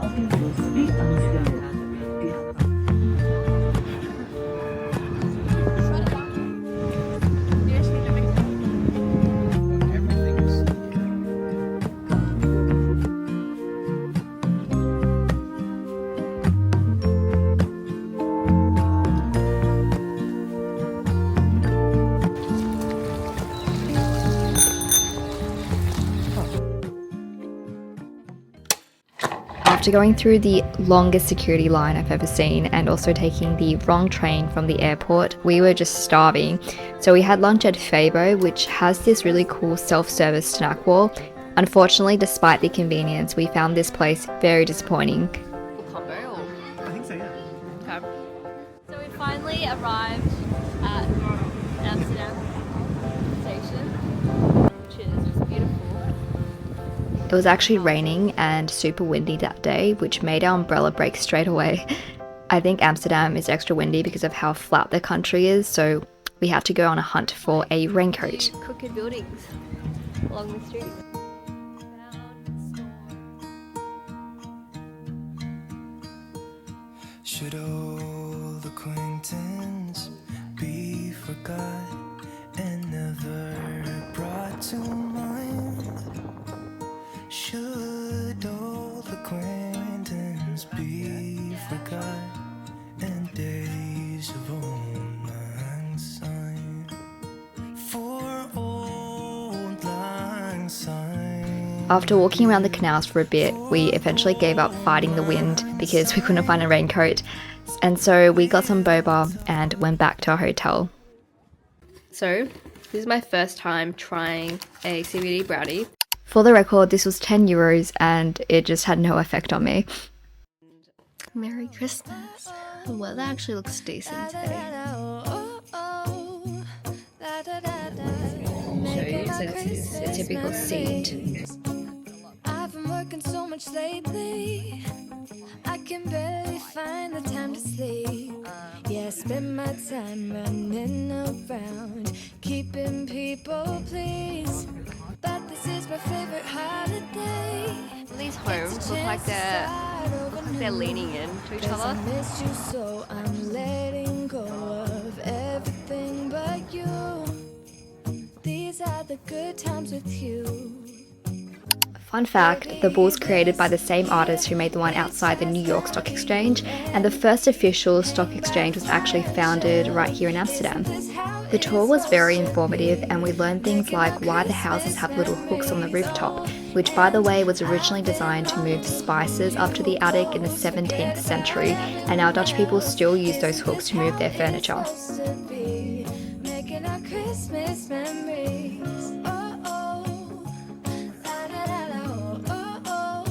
auf dem Fluss wie Amsterdam. After going through the longest security line I've ever seen and also taking the wrong train from the airport, we were just starving. So we had lunch at Fabo, which has this really cool self-service snack wall. Unfortunately, despite the convenience, we found this place very disappointing. I think so, yeah. Okay. So we finally arrived at Amsterdam station, which is just beautiful. It was actually raining and super windy that day, which made our umbrella break straight away. I think Amsterdam is extra windy because of how flat the country is, so we had to go on a hunt for a raincoat. Crooked buildings along the street. Should old acquaintance be forgot and never brought to mind? Should old acquaintance be forgot and days of old lang syne? For old lang syne. After walking around the canals for a bit, we eventually gave up fighting the wind because we couldn't find a raincoat. And so we got some boba and went back to our hotel. So this is my first time trying a CBD brownie. For the record, this was €10 and it just had no effect on me. Merry Christmas. The weather actually looks decent today. So this is a typical seed. I've been working so much lately, I can barely find the time to sleep. Yeah, I spend my time running around, keeping people pleased. But this is my favorite holiday. These homes look like they're leaning in to each I other. miss you, so I'm letting go of everything but you. These are the good times with you. Fun fact, the ball was created by the same artist who made the one outside the New York Stock Exchange, and the first official stock exchange was actually founded right here in Amsterdam. The tour was very informative and we learned things like why the houses have little hooks on the rooftop, which by the way was originally designed to move spices up to the attic in the 17th century, and our Dutch people still use those hooks to move their furniture. Making our Christmas memories. Oh, oh. La, la, la, la, oh, oh.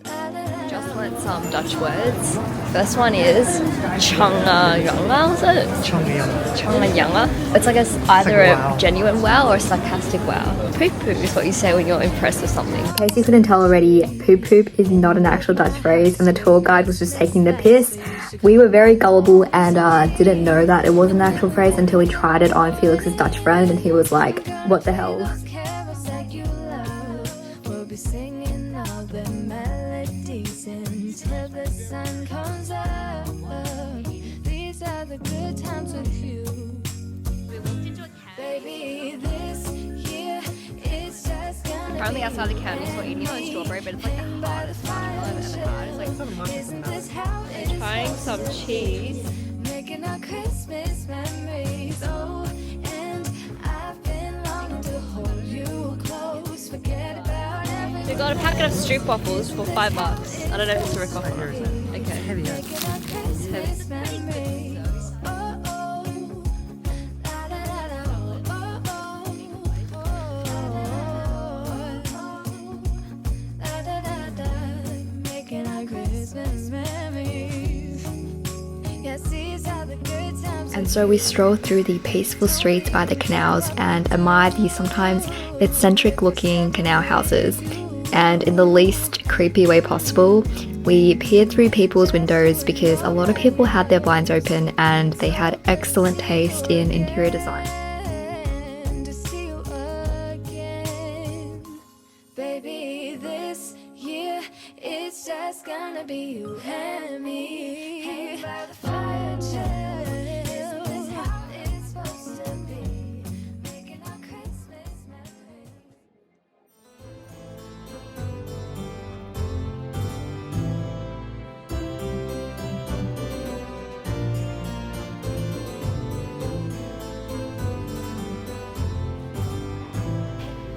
La, la, la, Just learnt some Dutch words. First one is changa was it? Changa. It's like either like a wow. genuine wow or a sarcastic wow. Poop poop is what you say when you're impressed with something. In case you couldn't tell already, poop poop is not an actual Dutch phrase and the tour guide was just taking the piss. We were very gullible and didn't know that it was an actual phrase until we tried it on Felix's Dutch friend and he was like, what the hell? carols like you love. We'll be singing all the melodies until the sun comes up. These are the good times with you. Baby, this year is just gonna Apparently outside the canals we're eating on a strawberry, but it's like the hardest marshmallow I've ever had. It's like Isn't this how we're trying some cheese. making our Christmas memories? Oh, and I've been longing to hold you close. Forget about everything. We got a packet of stroop waffles for $5. I don't know if it's a rip off. Okay. Heavy, yeah. Making our Christmas memories. Oh, oh. La, la, la, la, oh, oh, oh. La, da, da, da. Making our Christmas memories. Yes, these are the good times. And so we strolled through the peaceful streets by the canals and admired the sometimes eccentric looking canal houses. And in the least creepy way possible, we peered through people's windows because a lot of people had their blinds open and they had excellent taste in interior design. To see you again. Baby, this year It's just gonna be you and me. Hanging by the fire, chill. Isn't this how it's supposed to be? Making our Christmas memories.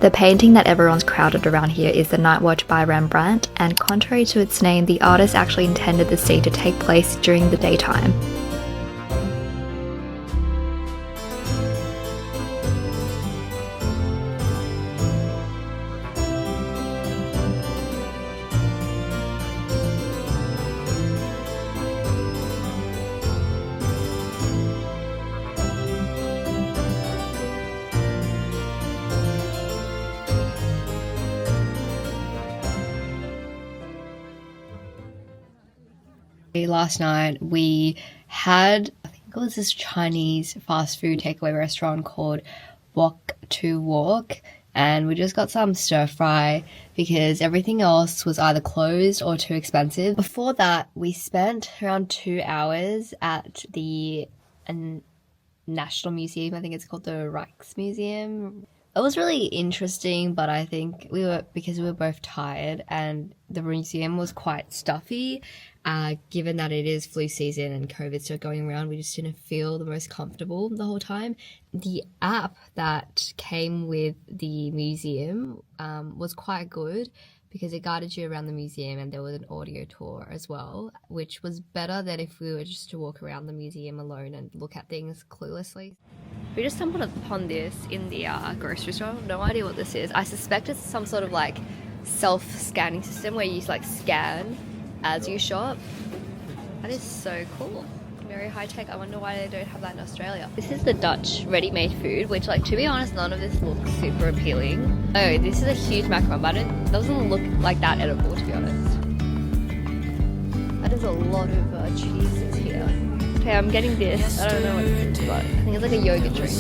The painting that everyone's crowded around here is The Night Watch by Rembrandt, and contrary to its name, the artist actually intended the scene to take place during the daytime. Last night we had, I think it was this Chinese fast food takeaway restaurant called Walk to Walk, and we just got some stir fry because everything else was either closed or too expensive. Before that, we spent around 2 hours at the National Museum. I think it's called the Rijksmuseum. It was really interesting, but I think because we were both tired and the museum was quite stuffy, given that it is flu season and COVID's still going around, we just didn't feel the most comfortable the whole time. The app that came with the museum was quite good because it guided you around the museum, and there was an audio tour as well, which was better than if we were just to walk around the museum alone and look at things cluelessly. We just stumbled upon this in the grocery store. No idea what this is. I suspect it's some sort of like self-scanning system where you like scan as you shop. That is so cool. Very high tech. I wonder why they don't have that in Australia. This is the Dutch ready-made food, which, like, to be honest, none of this looks super appealing. Oh, this is a huge macaron, but it doesn't look like that edible, to be honest. That is a lot of cheeses here. Okay, I'm getting this. I don't know what it is, but I think it's like a yogurt drink.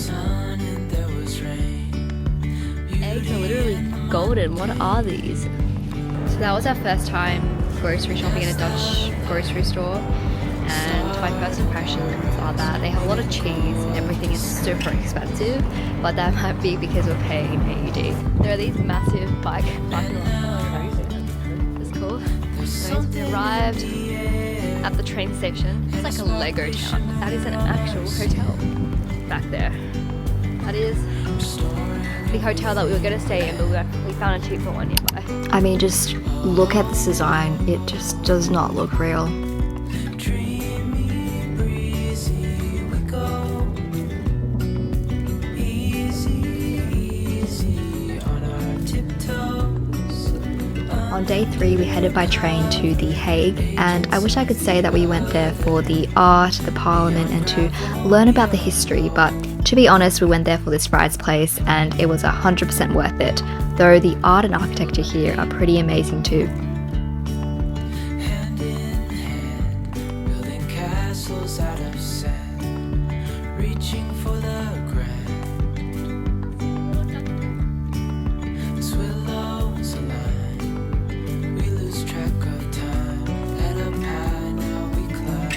Eggs are literally golden. What are these? So that was our first time grocery shopping in a Dutch grocery store. And my first impressions are that they have a lot of cheese and everything is super expensive, but that might be because we're paying in AUD. There are these massive bike lots. It's cool. So we arrived at the train station. It's like a Lego town. That is an actual hotel back there. That is the hotel that we were going to stay in, but we found a cheaper one nearby. I mean, just look at this design. It just does not look real. On day 3, we headed by train to The Hague, and I wish I could say that we went there for the art, the parliament, and to learn about the history, but to be honest, we went there for this fries place, and it was 100% worth it, though the art and architecture here are pretty amazing too. Hand in hand, building castles out of sand, reaching for the grand. As willows align, we lose track of time. At a high, now we climb.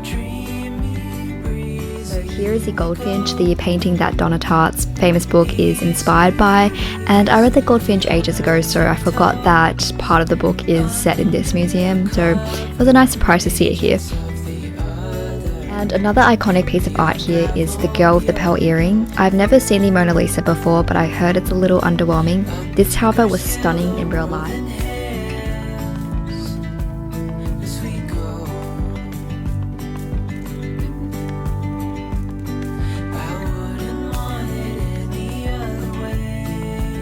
Dreamy breeze. So here is the Goldfinch, the painting that Donna Tartt's famous book is inspired by, and I read the Goldfinch ages ago, so I forgot that part of the book is set in this museum, so it was a nice surprise to see it here. And another iconic piece of art here is the girl with the pearl earring. I've never seen the Mona Lisa before, but I heard it's a little underwhelming. This, however, was stunning in real life. As we go, I wouldn't want it any other way.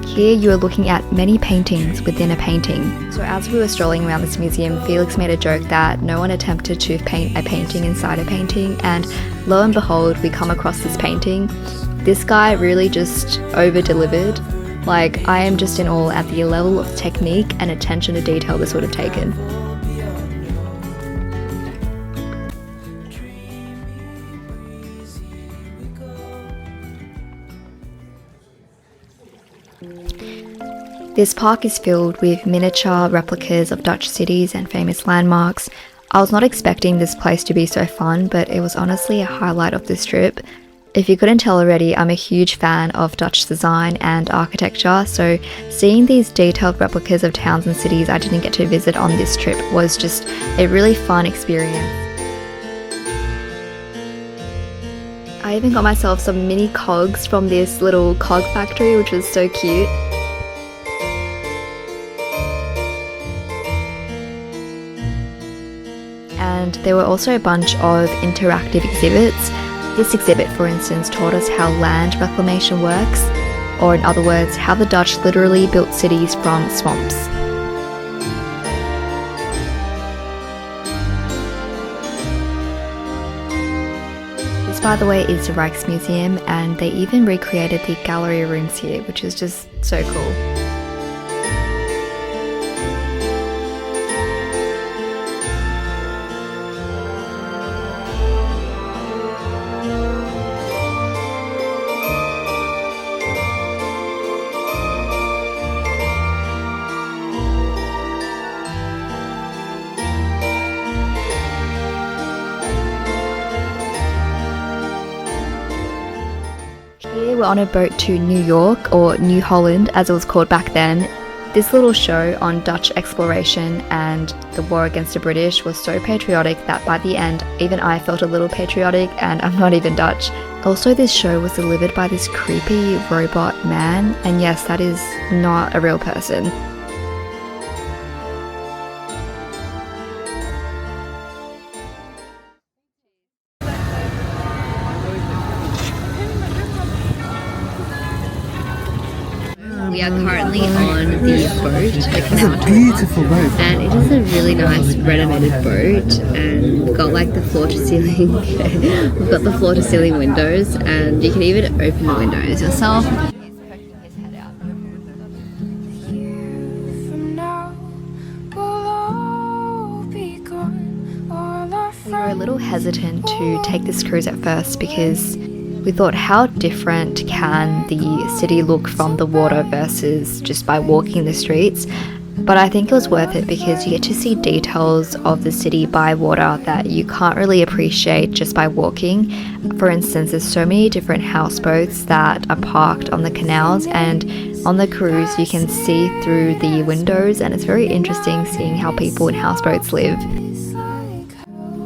Here you are looking at many paintings within a painting. So as we were strolling around this museum, Felix made a joke that no one attempted to paint a painting inside a painting, and lo and behold, we come across this painting. This guy really just over-delivered. Like, I am just in awe at the level of technique and attention to detail this would have taken. This park is filled with miniature replicas of Dutch cities and famous landmarks. I was not expecting this place to be so fun, but it was honestly a highlight of this trip. If you couldn't tell already, I'm a huge fan of Dutch design and architecture, so seeing these detailed replicas of towns and cities I didn't get to visit on this trip was just a really fun experience. I even got myself some mini cogs from this little cog factory, which was so cute. And there were also a bunch of interactive exhibits. This exhibit, for instance, taught us how land reclamation works, or in other words, how the Dutch literally built cities from swamps. This, by the way, is the Rijksmuseum, and they even recreated the gallery rooms here, which is just so cool. Here we're on a boat to New York, or New Holland as it was called back then. This little show on Dutch exploration and the war against the British was so patriotic that by the end even I felt a little patriotic, and I'm not even Dutch. Also, this show was delivered by this creepy robot man, and yes, that is not a real person. We are currently on the boat, the Canal. It's a beautiful boat. And it is a really nice renovated boat, and we've got like the floor to ceiling we've got the floor to ceiling windows, and you can even open the windows yourself. From now, we'll all be gone. All our We were a little hesitant to take this cruise at first because we thought, how different can the city look from the water versus just by walking the streets? But I think it was worth it because you get to see details of the city by water that you can't really appreciate just by walking. For instance, there's so many different houseboats that are parked on the canals, and on the cruise you can see through the windows, and it's very interesting seeing how people in houseboats live. is like hell.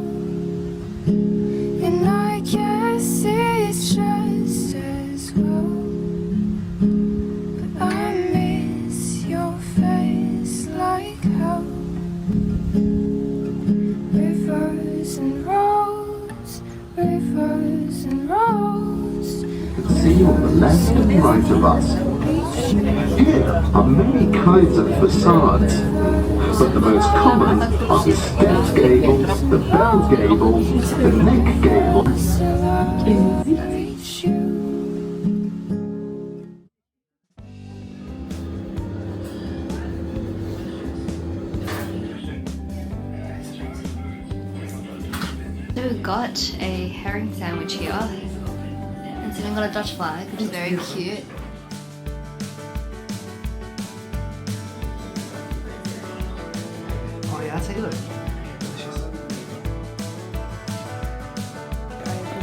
And I guess it's just as well. But I miss your face like hell. Rivers and roads, rivers and roads. See on the left and right of us. Here are many kinds of facades, but the most common are the stepped gables, the bell gables, the neck gables. Reach you. So we've got a herring sandwich here, and sitting on a Dutch flag, which is very cute. Oh yeah, take a look. I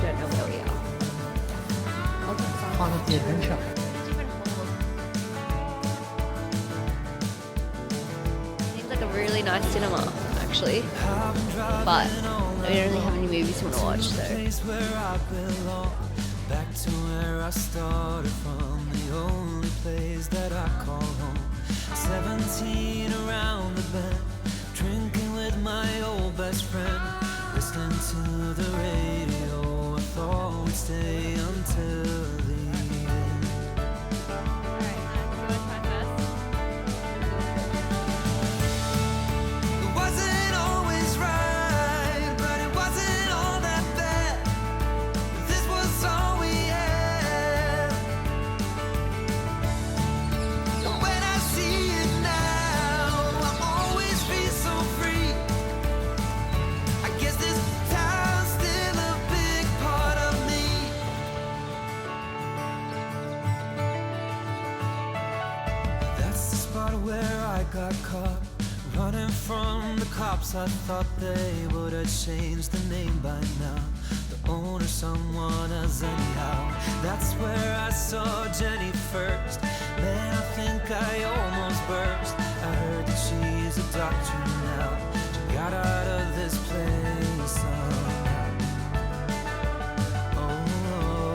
don't know where we are. Part of the adventure. Seems like a really nice cinema, actually, but we don't really have any movies we want to watch, so. Where I belong, back to where I started from, the only place that I call home. 17 around the bend, drinking with my old best friend, listening to the radio. I thought we'd stay until the end. It wasn't always right, but it wasn't all that bad. This was all we had. And when I see it now, I always feel so free. I guess this town's still a big part of me. got caught running from the cops. I thought they would have changed the name by now. The owner, someone else anyhow. That's where I saw Jenny first. Man, I think I almost burst. I heard that she's a doctor now. She got out of this place somehow. Oh,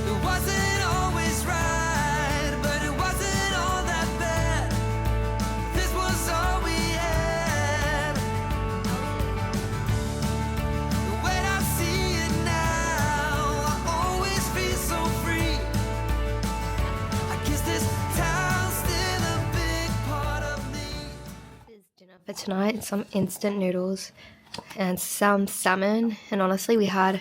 it wasn't always right, but it wasn't all that bad. This was all we had. The way I see it now, I always feel so free. I guess this town's still a big part of me. Dinner for tonight, some instant noodles and some salmon. And honestly, we had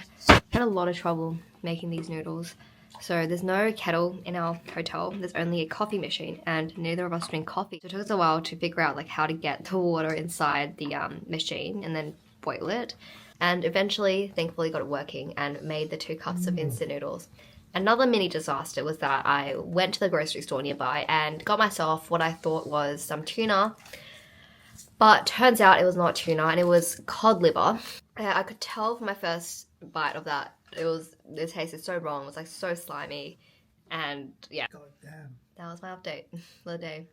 a lot of trouble making these noodles. So there's no kettle in our hotel. There's only a coffee machine, and neither of us drink coffee. So it took us a while to figure out like how to get the water inside the machine and then boil it. And eventually, thankfully, got it working and made the 2 cups of instant noodles. Another mini disaster was that I went to the grocery store nearby and got myself what I thought was some tuna. But turns out it was not tuna, and it was cod liver. I could tell from my first bite of that, it tasted so wrong. It was like so slimy, and yeah. God damn. That was my update for the day.